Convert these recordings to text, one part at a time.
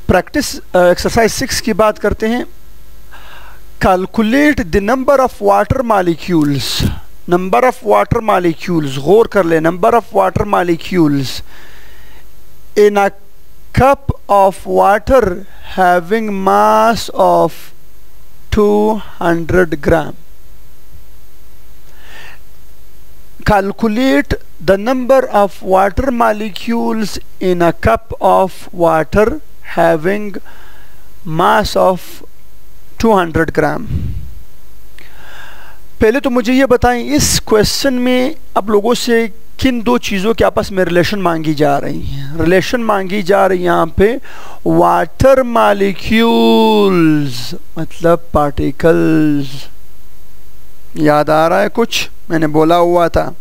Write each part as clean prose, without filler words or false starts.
Practice exercise 6 की बात करते हैं। Calculate the number of water molecules, number of water molecules, गौर कर ले, number of water molecules in a cup of water having mass of 200 gram. Calculate the number of water molecules in a cup of water having mass of 200 ग्राम। पहले तो मुझे ये बताएं, इस question में आप लोगों से किन दो चीज़ों के आपस में रिलेशन मांगी जा रही हैं? रिलेशन मांगी जा रही है यहाँ पे वाटर मॉलिक्यूल्स मतलब पार्टिकल्स। याद आ रहा है कुछ? मैंने बोला हुआ था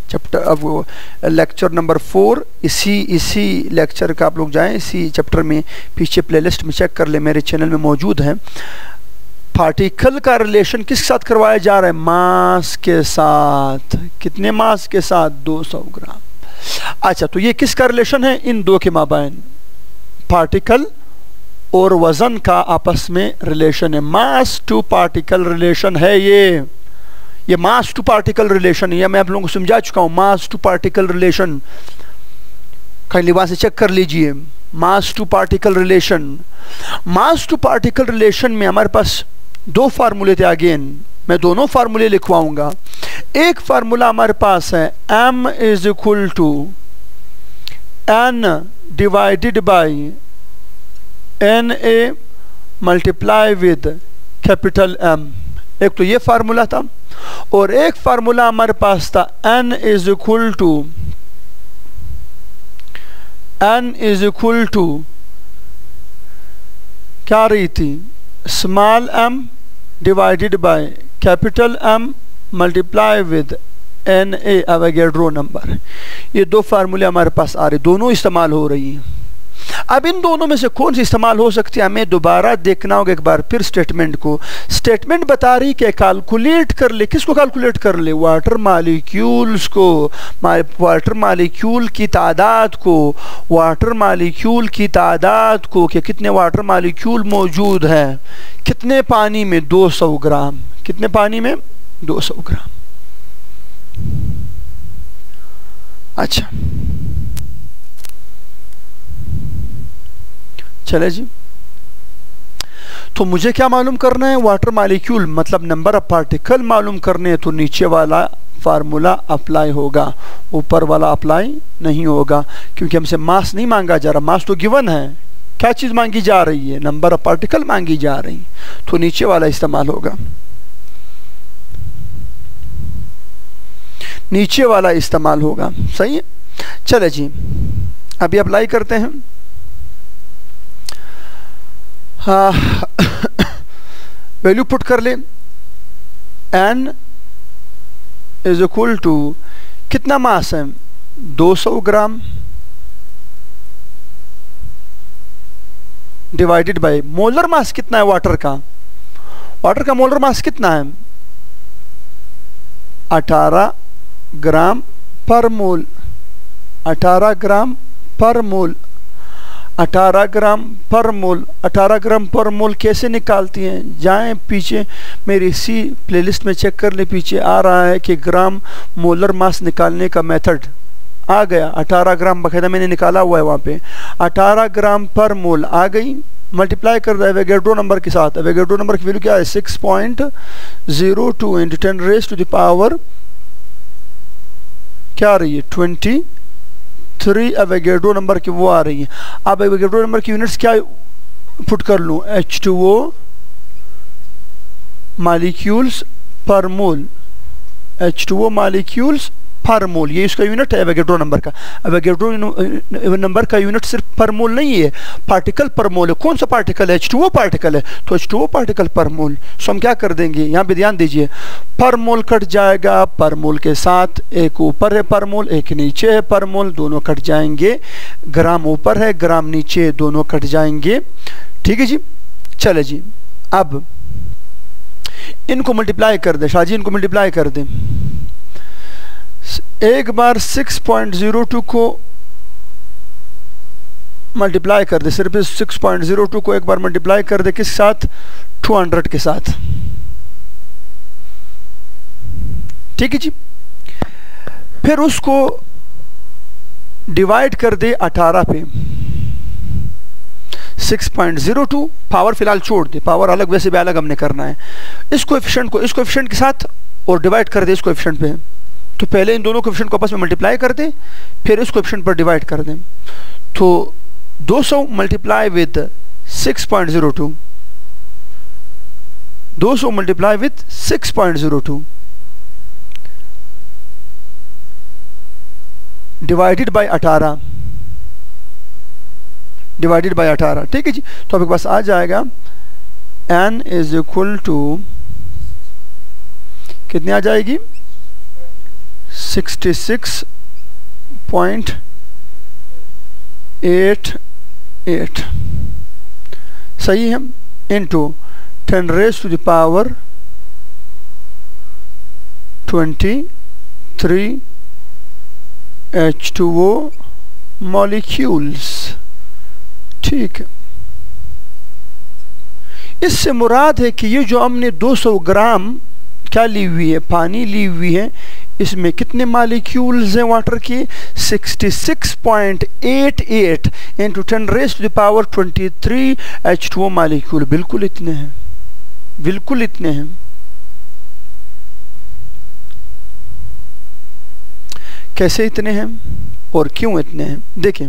चैप्टर, अब वो लेक्चर नंबर 4, इसी लेक्चर का आप लोग जाएं, इसी चैप्टर में पीछे प्लेलिस्ट में चेक कर ले, मेरे चैनल में मौजूद है। पार्टिकल का रिलेशन किसके साथ करवाया जा रहा है? मास के साथ। कितने मास के साथ? 200 ग्राम। अच्छा, तो ये किसका रिलेशन है? इन दो के माबैन पार्टिकल और वजन का आपस में रिलेशन है। मास टू पार्टिकल रिलेशन है ये मास टू पार्टिकल रिलेशन है। यह मैं आप लोगों को समझा चुका हूं। मास टू पार्टिकल रिलेशन कहीं वहां से चेक कर लीजिए। Mass to particle relation, mass to particle relation में हमारे पास दो फार्मूले थे। अगेन मैं दोनों फार्मूले लिखवाऊंगा। एक फार्मूला हमारे पास है m is equal to n divided by NA multiply with capital M। एक तो ये फार्मूला था, और एक फार्मूला हमारे पास था n इज इक्वल टू क्या रही थी? Small m divided by capital M multiply with NA Avogadro number. ये दो फार्मूले हमारे पास आ रहे, दोनों इस्तेमाल हो रही हैं। अब इन दोनों में से कौन सी इस्तेमाल हो सकती है हमें दोबारा देखना होगा एक बार फिर स्टेटमेंट को। स्टेटमेंट बता रही कि कैलकुलेट कर ले। किसको कैलकुलेट कर ले? वाटर मॉलिक्यूल्स को, वाटर मॉलिक्यूल की तादाद को, वाटर मॉलिक्यूल की तादाद को कि कितने वाटर मॉलिक्यूल मौजूद हैं कितने पानी में? 200 ग्राम। कितने पानी में? 200 ग्राम। अच्छा चले जी, तो मुझे क्या मालूम करना है? वाटर मॉलिक्यूल मतलब नंबर ऑफ पार्टिकल मालूम करने हैं, तो नीचे वाला फार्मूला अप्लाई होगा, ऊपर वाला अप्लाई नहीं होगा, क्योंकि हमसे मास नहीं मांगा जा रहा। मास तो गिवन है। क्या चीज़ मांगी जा रही है? नंबर ऑफ पार्टिकल मांगी जा रही, तो नीचे वाला इस्तेमाल होगा, नीचे वाला इस्तेमाल होगा। सही है, चले जी अभी अप्लाई करते हैं। हाँ वैल्यू पुट कर ले। n इज इक्वल टू कितना मास है? 200 gram divided by molar mass कितना है वाटर का? वाटर का मोलर मास कितना है? 18 ग्राम पर मोल। 18 ग्राम पर मोल। 18 ग्राम पर मोल। 18 ग्राम पर मोल कैसे निकालती हैं? जाएं पीछे मेरी इसी प्लेलिस्ट में चेक कर ले, पीछे आ रहा है कि ग्राम मोलर मास निकालने का मेथड आ गया। 18 ग्राम बकायदा मैंने निकाला हुआ है वहाँ पे। 18 ग्राम पर मोल आ गई, मल्टीप्लाई कर रहा है एवोगैड्रो नंबर के साथ। एवोगैड्रो नंबर की वैल्यू क्या है? 6.02 into 10 raise to the power क्या आ रही है? 23 एवोगैड्रो नंबर की वो आ रही है। अब एवोगैड्रो नंबर की यूनिट्स क्या पुट कर लूँ? H2O मॉलिक्यूल्स पर मोल। H2O मॉलिक्यूल्स पर मोल, ये इसका यूनिट है एवोगैड्रो नंबर का। एवोगैड्रो नंबर का यूनिट सिर्फ पर मोल नहीं है, पार्टिकल पर मोल है। कौन सा पार्टिकल है? H2O पार्टिकल है, तो H2O पार्टिकल पर मोल। सो हम क्या कर देंगे, यहाँ पे ध्यान दीजिए, पर मोल कट जाएगा पर मोल के साथ, एक ऊपर है पर मोल, एक नीचे है पर मोल, दोनों कट जाएंगे। ग्राम ऊपर है ग्राम नीचे, दोनों कट जाएंगे। ठीक है जी, चले जी अब इनको मल्टीप्लाई कर दे। शाहजी इनको मल्टीप्लाई कर दें। एक बार 6.02 को मल्टीप्लाई कर दे, सिर्फ 6.02 को एक बार मल्टीप्लाई कर दे किस साथ, 200 के साथ। ठीक है जी। फिर उसको डिवाइड कर दे 18 पे, 6.02 पावर फिलहाल छोड़ दे, पावर अलग वैसे भी अलग हमने करना है। इस कोएफिशिएंट को इस कोएफिशिएंट के साथ और डिवाइड कर दे इस कोएफिशिएंट पे। तो पहले इन दोनों कोएफिशिएंट को आपस में मल्टीप्लाई कर दे, फिर इस कोएफिशिएंट पर डिवाइड कर दें। तो 200 multiply with 6.02, 200 multiply with 6.02 divided by 18, divided by 18। ठीक है जी। तो आपके पास आ जाएगा n इज इक्वल टू कितनी आ जाएगी, 66.88 सही है, into 10 raise to the power 23 H2O molecules. ठीक है। इससे मुराद है कि ये जो हमने 200 ग्राम क्या ली हुई है, पानी ली हुई है, इसमें कितने मॉलिक्यूल्स हैं वाटर के, 66.88 into 10 raise to the power 23 H2O molecule. बिल्कुल इतने हैं, बिल्कुल इतने हैं। कैसे इतने हैं और क्यों इतने हैं, देखें।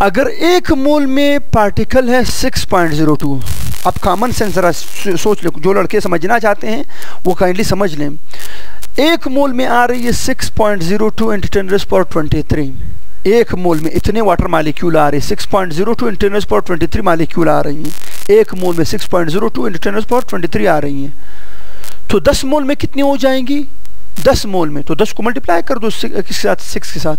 अगर एक मोल में पार्टिकल है 6.02, आप कॉमन सेंस जरा सोच लें, जो लड़के समझना चाहते हैं वो काइंडली समझ लें। एक मोल में आ रही है 6.02 इंटू 10 रेज़ पावर 23, एक मोल में इतने वाटर मॉलिक्यूल आ रहे हैं, 6.02 इंटू 10 रेज़ पावर 23 मॉलिक्यूल आ रही हैं। एक मोल में 6.02 इंटू 10 रेज़ पावर 23 आ रही हैं। तो 10 मोल में कितनी हो जाएंगी, 10 मोल में, तो 10 को मल्टीप्लाई कर दो किसके साथ, 6 के साथ,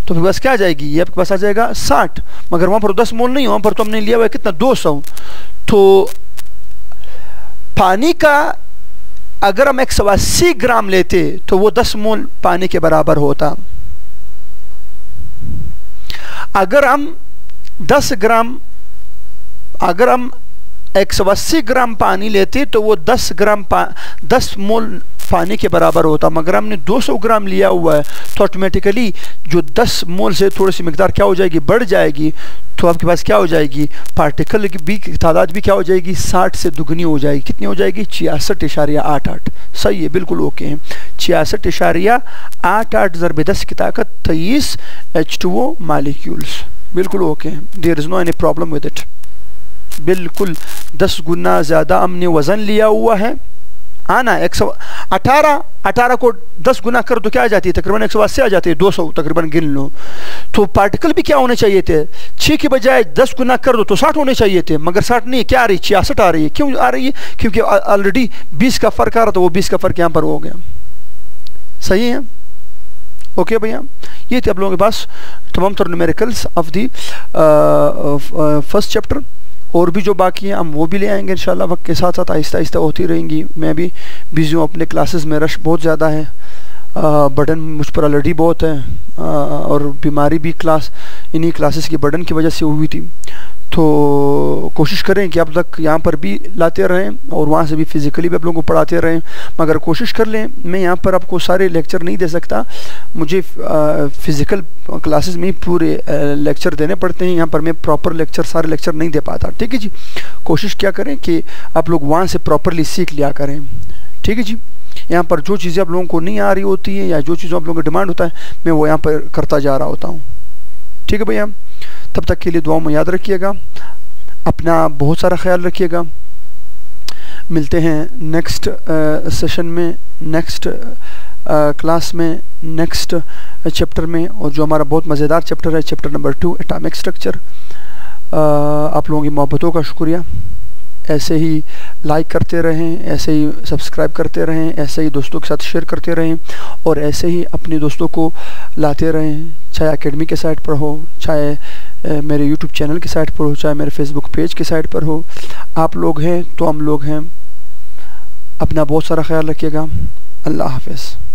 तो आपके पास क्या आ जाएगी, ये आपके पास आ जाएगा 60। मगर वहां पर 10 मोल नहीं, वहां पर तो हमने लिया हुआ है कितना, 200। तो पानी का अगर हम 180 ग्राम लेते तो वो 10 मोल पानी के बराबर होता। अगर हम 10 ग्राम, अगर हम 180 ग्राम पानी लेते तो वो 10 मोल पानी के बराबर होता। मगर हमने 200 ग्राम लिया हुआ है तो ऑटोमेटिकली जो 10 मोल से थोड़ी सी मिकदार क्या हो जाएगी, बढ़ जाएगी। तो आपके पास क्या हो जाएगी, पार्टिकल की भी तादाद भी क्या हो जाएगी, 60 से दुगनी हो जाएगी। कितनी हो जाएगी, 66.88। सही है, बिल्कुल ओके है। 66.88 ज़रब 10 की ताकत 23 H2O मॉलिक्यूल्स, बिल्कुल ओके है। There is no any problem with it. बिल्कुल 10 गुना ज़्यादा हमने वज़न लिया हुआ है। आना 118 को 10 गुना कर तो क्या आ जाती है, तकरीबन 180 आ जाती है, 200 तकरीबन गिन लो। तो पार्टिकल भी क्या होने चाहिए थे, 6 के बजाय 10 गुना कर दो तो 60 होने चाहिए थे, मगर 60 नहीं, क्या आ रही है, 66 आ रही है। क्यों आ रही है, क्योंकि ऑलरेडी 20 का फ़र्क आ रहा था, वो 20 का फ़र्क यहाँ पर हो गया। सही है, ओके भैया। ये थे आप लोगों के पास तमाम तर numericals of the first chapter. और भी जो बाकी हैं हम वो भी ले आएंगे इंशाल्लाह, वक्त के साथ साथ आहिस्ता आहिस्ता होती रहेंगी। मैं भी बिज़ी हूँ अपने क्लासेस में, रश बहुत ज़्यादा है, बर्डन मुझ पर ऑलरेडी बहुत है, और बीमारी भी इन्हीं क्लासेस की बर्डन की वजह से हुई थी। तो कोशिश करें कि आप तक यहाँ पर भी लाते रहें और वहाँ से भी फ़िज़िकली भी आप लोगों को पढ़ाते रहें। मगर कोशिश कर लें, मैं यहाँ पर आपको सारे लेक्चर नहीं दे सकता, मुझे फ़िज़िकल क्लासेस में ही पूरे लेक्चर देने पड़ते हैं। यहाँ पर मैं प्रॉपर लेक्चर सारे लेक्चर नहीं दे पाता। ठीक है जी, कोशिश क्या करें कि आप लोग वहाँ से प्रॉपरली सीख लिया करें। ठीक है जी, यहाँ पर जो चीज़ें आप लोगों को नहीं आ रही होती हैं या जो चीज़ों आप लोगों का डिमांड होता है, मैं वो यहाँ पर करता जा रहा होता हूँ। ठीक है भैया, तब तक के लिए दुआओं में याद रखिएगा, अपना बहुत सारा ख्याल रखिएगा। मिलते हैं नेक्स्ट सेशन में, नेक्स्ट क्लास में, नेक्स्ट चैप्टर में, और जो हमारा बहुत मज़ेदार चैप्टर है, चैप्टर नंबर 2 एटॉमिक स्ट्रक्चर। आप लोगों की मोहब्बतों का शुक्रिया। ऐसे ही लाइक करते रहें, ऐसे ही सब्सक्राइब करते रहें, ऐसे ही दोस्तों के साथ शेयर करते रहें, और ऐसे ही अपने दोस्तों को लाते रहें, चाहे एकेडमी के साइट पर हो, चाहे मेरे यूट्यूब चैनल की साइट पर हो, चाहे मेरे फेसबुक पेज की साइट पर हो। आप लोग हैं तो हम लोग हैं। अपना बहुत सारा ख्याल रखिएगा। अल्लाह हाफ़िज़।